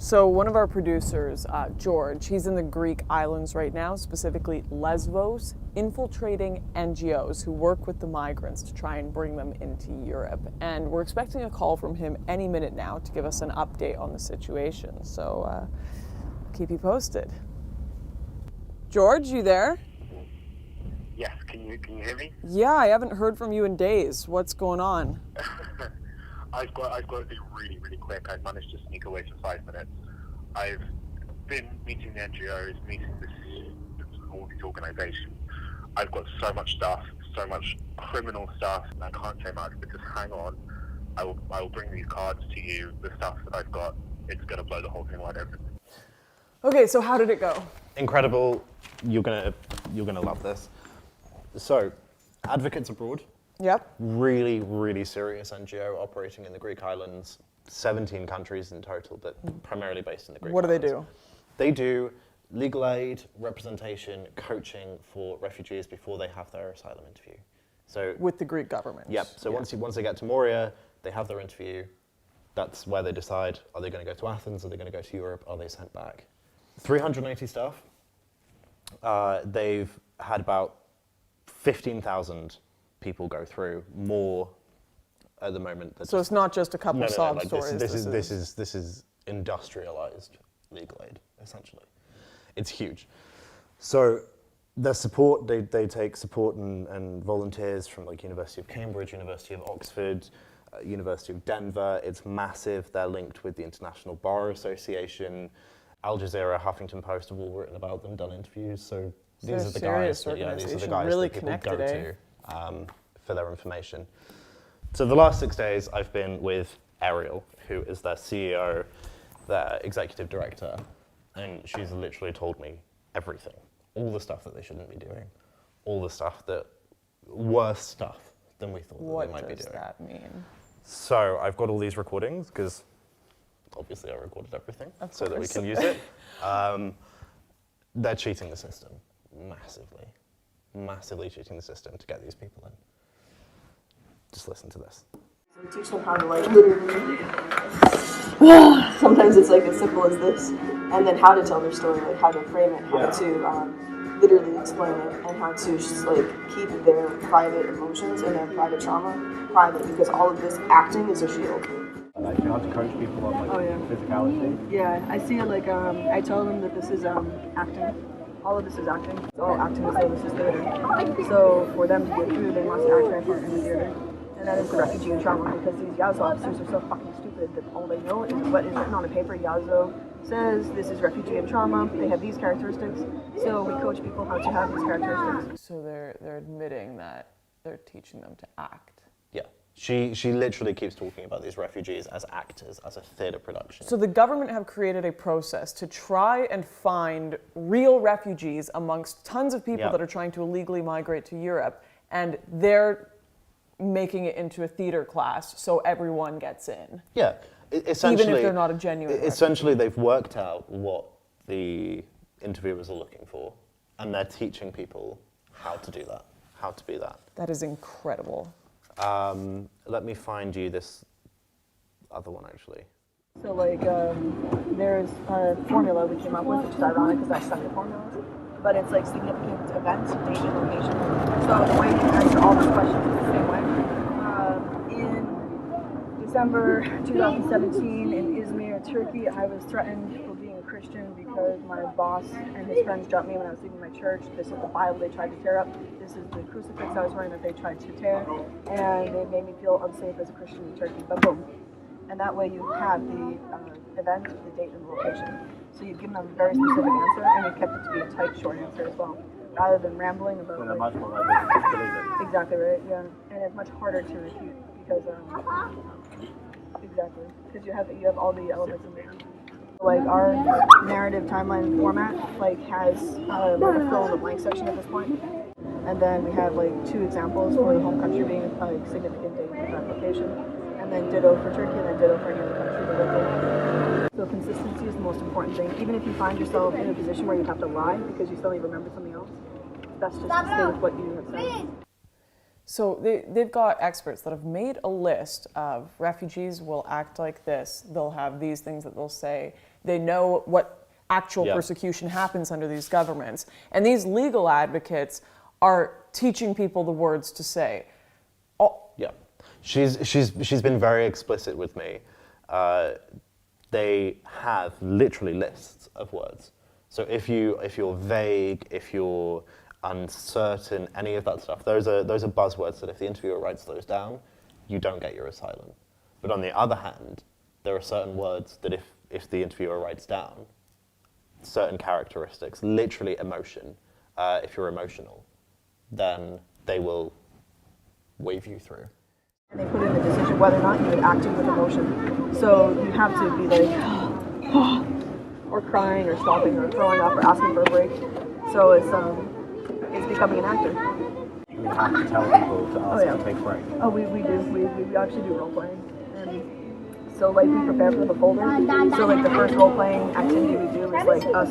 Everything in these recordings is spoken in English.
So one of our producers, George, he's in the Greek islands right now, specifically Lesbos, infiltrating NGOs who work with the migrants to try and bring them into Europe. And we're expecting a call from him any minute now to give us an update on the situation. So keep you posted. George, you there? Yes, can you hear me? Yeah, I haven't heard from you in days. What's going on? I've got to be really, really quick. I managed to sneak away for 5 minutes. I've been meeting the NGOs, meeting all these organisations. I've got so much stuff, so much criminal stuff, and I can't say much, but just hang on. I will bring these cards to you. The stuff that I've got, it's going to blow the whole thing wide open. Okay, so how did it go? Incredible. You're gonna love this. So, Advocates Abroad. Yep. Really, really serious NGO operating in the Greek islands. 17 countries in total, but primarily based in the Greek What do islands. they do? They do legal aid, representation, coaching for refugees before they have their asylum interview. So With the Greek government? Yep. So once they get to Moria, they have their interview. That's where they decide, are they going to go to Athens? Are they going to go to Europe? Are they sent back? 380 staff. They've had about 15,000 people go through, more at the moment. So it's not just a couple sob stories. This is industrialized legal aid, essentially. It's huge. So their support, they take support and volunteers from like University of Cambridge, University of Oxford, University of Denver. It's massive. They're linked with the International Bar Association. Al Jazeera, Huffington Post have all written about them, done interviews. So these are the guys really that people go connected, to for their information. So the last 6 days, I've been with Ariel, who is their CEO, their executive director, and she's literally told me everything. All the stuff that they shouldn't be doing, all the stuff that, worse stuff than we thought that they might be doing. What does that mean? So I've got all these recordings, because obviously I recorded everything so that we can use it. They're cheating the system, massively cheating the system to get these people in. Just listen to this. We teach them how to literally, sometimes it's like as simple as this, and then how to tell their story, like how to frame it, how to literally explain it, and how to just like keep their private emotions and their private trauma private, because all of this acting is a shield. Like you have to coach people on like physicality. Yeah, I see it like I tell them that this is acting. All of this is acting. It's all acting as though this is theater. So for them to get through, they must act their part in the theater. And that is the refugee and trauma, because these Yazo officers are so fucking stupid that all they know is what is written on a paper. Yazo says this is refugee and trauma. They have these characteristics. So we coach people how to have these characteristics. So they're admitting that they're teaching them to act. Yeah. She literally keeps talking about these refugees as actors, as a theatre production. So the government have created a process to try and find real refugees amongst tons of people that are trying to illegally migrate to Europe, and they're making it into a theatre class so everyone gets in. Yeah, essentially. Even if they're not a genuine essentially, they've worked out what the interviewers are looking for, and they're teaching people how to do that, how to be that. That is incredible. Let me find you this other one, actually. So like there's a formula we came up with, which is ironic because I suck at formulas. But it's like significant events, date, and location. So the way you answer all those questions is the same way. In December 2017 in Izmir, Turkey, I was threatened for being a Christian because my boss and his friends dropped me when I was leaving my church. This is the Bible they tried to tear up. This is the crucifix I was wearing that they tried to tear. And it made me feel unsafe as a Christian in Turkey. But boom. And that way you have the event, the date, and the location. So you've given them a very specific answer, and you've kept it to be a tight, short answer as well, rather than rambling about. So they're much more likely to disbelieve it. Exactly right. Yeah, and it's much harder to refute because exactly because you have all the elements in there. Like our narrative timeline format has like a fill in the blank section at this point, and then we have like 2 examples for the home country being like significant date and application. And then ditto for Turkey, and then ditto for any other country to live in. So consistency is the most important thing. Even if you find yourself in a position where you have to lie because you suddenly remember something else, it's best just to stay with what you have said. So they've got experts that have made a list of refugees will act like this. They'll have these things that they'll say. They know what actual persecution happens under these governments. And these legal advocates are teaching people the words to say. Yeah, she's been very explicit with me. They have literally lists of words. So if you're vague, if you're uncertain, any of that stuff, those are buzzwords that if the interviewer writes those down, you don't get your asylum. But on the other hand, there are certain words that if the interviewer writes down, certain characteristics, literally emotion, if you're emotional, then they will wave you through. And they put in the decision whether or not you would act with emotion. So you have to be like, or crying, or stopping, or throwing up, or asking for a break. So it's becoming an actor. You have to tell people to ask to take a break. Oh, we do. We actually do role playing. And so like we prepare for the folder. So like the first role playing activity we do is like us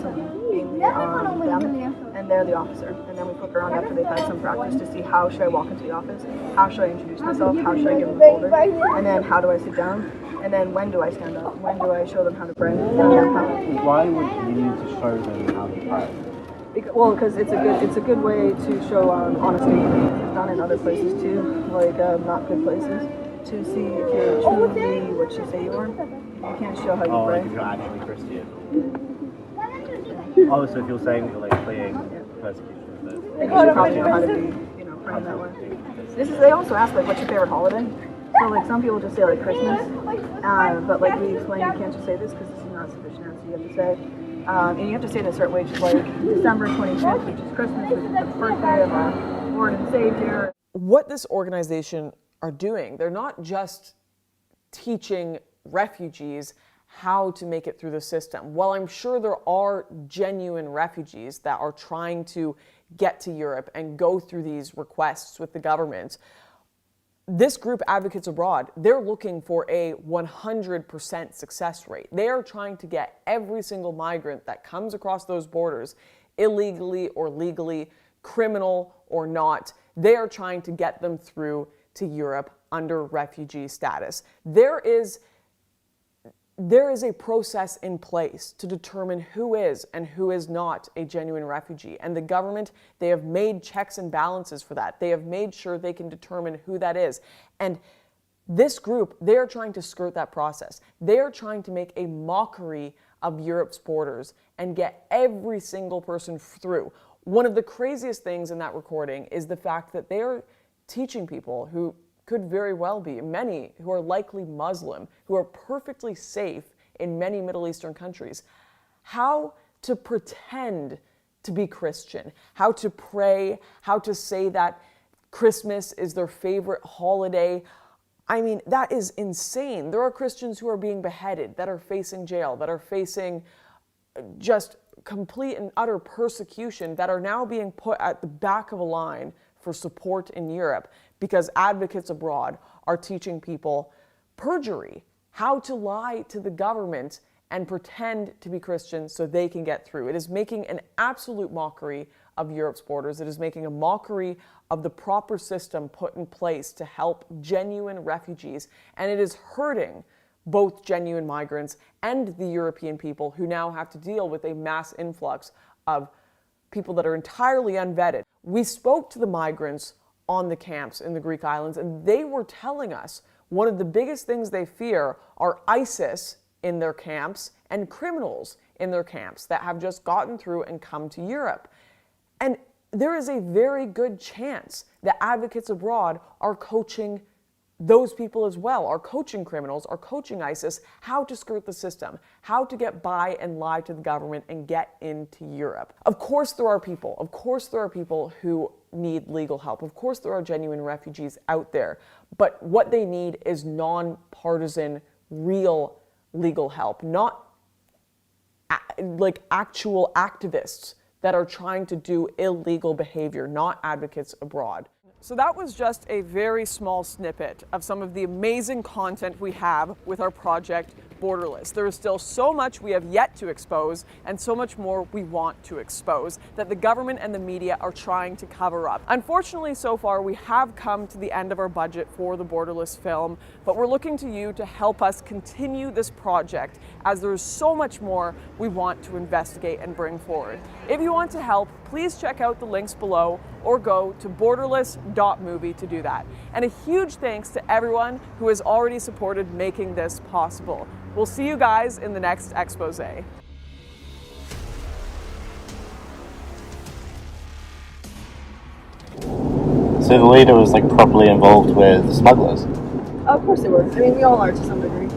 being them, and they're the officer. And then we flip around after they've had some practice to see how should I walk into the office, how should I introduce myself, how should I give them the folder, and then how do I sit down, and then when do I stand up, when do I show them how to pray. Why would you need to show them how to pray? Because it's a good way to show honesty. It's done in other places too, like not good places, to see if you're truly what you say you are. You can't show how you pray. Like if you're actually Christian. So if you're saying that you're like fleeing persecution, then you should probably know how to be, praying that way. They also ask like, what's your favorite holiday? So like some people just say like Christmas, but like we explain, you can't just say this because this is not sufficient answer. You have to say. And you have to say it a certain way, just like December 25th, which is Christmas, which is the birthday of our Lord and Savior. What this organization are doing, they're not just teaching refugees how to make it through the system. While I'm sure there are genuine refugees that are trying to get to Europe and go through these requests with the government, this group, Advocates Abroad, they're looking for a 100% success rate. They are trying to get every single migrant that comes across those borders, illegally or legally, criminal or not, they are trying to get them through to Europe under refugee status. There is a process in place to determine who is and who is not a genuine refugee. And the government, they have made checks and balances for that. They have made sure they can determine who that is. And this group, they are trying to skirt that process. They are trying to make a mockery of Europe's borders and get every single person through. One of the craziest things in that recording is the fact that they are teaching people who could very well be, many who are likely Muslim, who are perfectly safe in many Middle Eastern countries, how to pretend to be Christian, how to pray, how to say that Christmas is their favorite holiday. I mean, that is insane. There are Christians who are being beheaded, that are facing jail, that are facing just complete and utter persecution, that are now being put at the back of a line for support in Europe because Advocates Abroad are teaching people perjury, how to lie to the government and pretend to be Christian so they can get through. It is making an absolute mockery of Europe's borders. It is making a mockery of the proper system put in place to help genuine refugees, and it is hurting both genuine migrants and the European people who now have to deal with a mass influx of people that are entirely unvetted. We spoke to the migrants on the camps in the Greek islands, and they were telling us one of the biggest things they fear are ISIS in their camps and criminals in their camps that have just gotten through and come to Europe. And there is a very good chance that Advocates Abroad are coaching those people as well, are coaching criminals, are coaching ISIS how to skirt the system, how to get by and lie to the government and get into Europe. Of course there are people who need legal help. Of course there are genuine refugees out there, but what they need is non-partisan, real legal help, not like actual activists that are trying to do illegal behavior, not Advocates Abroad. So that was just a very small snippet of some of the amazing content we have with our project, borderless. There is still so much we have yet to expose and so much more we want to expose that the government and the media are trying to cover up. Unfortunately, so far we have come to the end of our budget for the borderless film, but we're looking to you to help us continue this project as there is so much more we want to investigate and bring forward. If you want to help, please check out the links below or go to borderless.movie to do that. And a huge thanks to everyone who has already supported making this possible. We'll see you guys in the next expose. So the leader was like properly involved with smugglers? Of course they were. I mean, we all are to some degree.